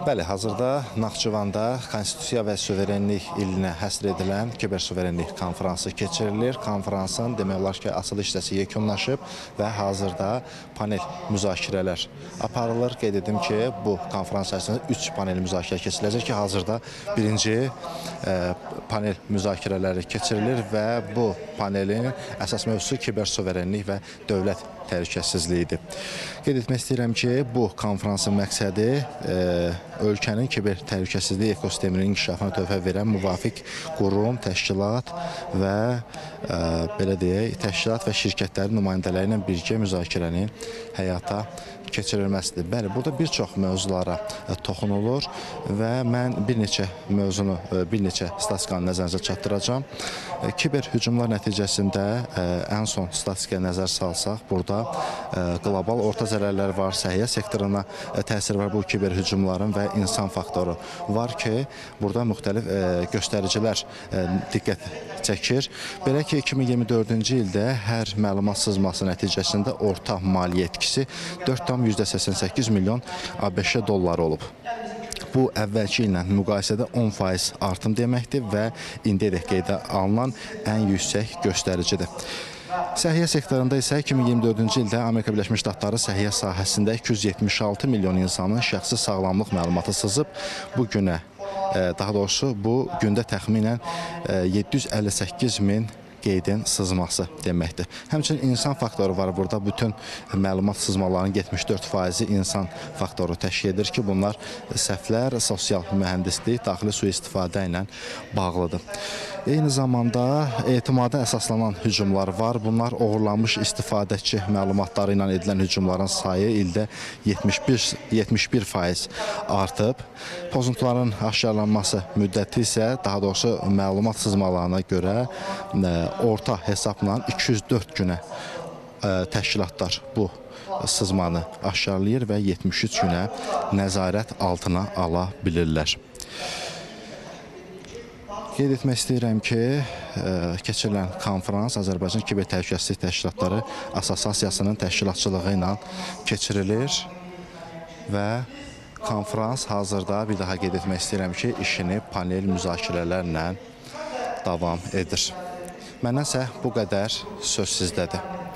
Bəli, hazırda Naxçıvanda Konstitusiya və Suverenlik ilinə həsr edilən Kibersuverenlik konfransı keçirilir. Konfransın demək olar ki, açılış hissəsi yekunlaşıb və hazırda panel müzakirələr aparılır. Qeyd edim ki, bu konfrans içərisində 3 panel müzakirə keçiriləcək ki, hazırda birinci panel müzakirələri keçirilir və bu panelin əsas mövzusu kibersuverenlik və dövlət təhlükəsizliyidir. Qeyd etmək istəyirəm ki, bu konfransın məqsədi ölkənin kiber təhlükəsizlik ekosisteminin inkişafına töhfə verən müvafiq qurum, təşkilat və belə deyək, təşkilat və şirkətlərin nümayəndələri ilə birgə müzakirənin həyata keçirilməsidir. Bəli, burada bir çox mövzulara toxunulur və mən bir neçə mövzunu, bir neçə statistikanı nəzərinizə çatdıracağam. Kiber hücumlar nəticəsində ən son statistikaya nəzər salsaq, burada qlobal orta zərərlər var, səhiyyə sektoruna təsir var bu kiber hücumların və insan faktoru var ki, burada müxtəlif göstəricilər diqqət çəkir. Belə ki, 2024-cü ildə hər məlumat sızması nəticəsində orta maliyyə etkisi 4,88 milyon ABŞ dolları olub. Bu, əvvəlki ilə müqayisədə 10% artım deməkdir və indiyədək qeydə alınan ən yüksək göstəricidir. Səhiyyə sektorunda isə 2024-cü ildə Amerika Birləşmiş Ştatları səhiyyə sahəsində 276 milyon insanın şəxsi sağlamlıq məlumatı sızıb. Bu günə, daha doğrusu bu gündə təxminən 758 min qeydin sızması deməkdir. Həmçinin insan faktoru var burada. Bütün məlumat sızmalarının 74%-i insan faktoru təşkil edir ki, bunlar səhvlər, sosial mühəndislik, daxili sui-istifadə ilə bağlıdır. Eyni zamanda etimada əsaslanan hücumlar var. Bunlar oğurlanmış istifadəçi məlumatları ilə edilən hücumların sayı ildə 71% artıb. Pozuntuların aşkarlanması müddəti isə, daha doğrusu məlumat sızmalarına görə orta hesabla 204 günə təşkilatlar bu sızmanı aşkarlayır və 73 günə nəzarət altına ala bilirlər. Qeyd etmək istəyirəm ki, keçirilən konfrans Azərbaycan Kiber Təhlükəsizlik Təşkilatları Assosiasiyasının təşkilatçılığı ilə keçirilir və konfrans hazırda bir daha qeyd etmək istəyirəm ki, işini panel müzakirələrlə davam edir. Məndən isə bu qədər, söz sizdədir.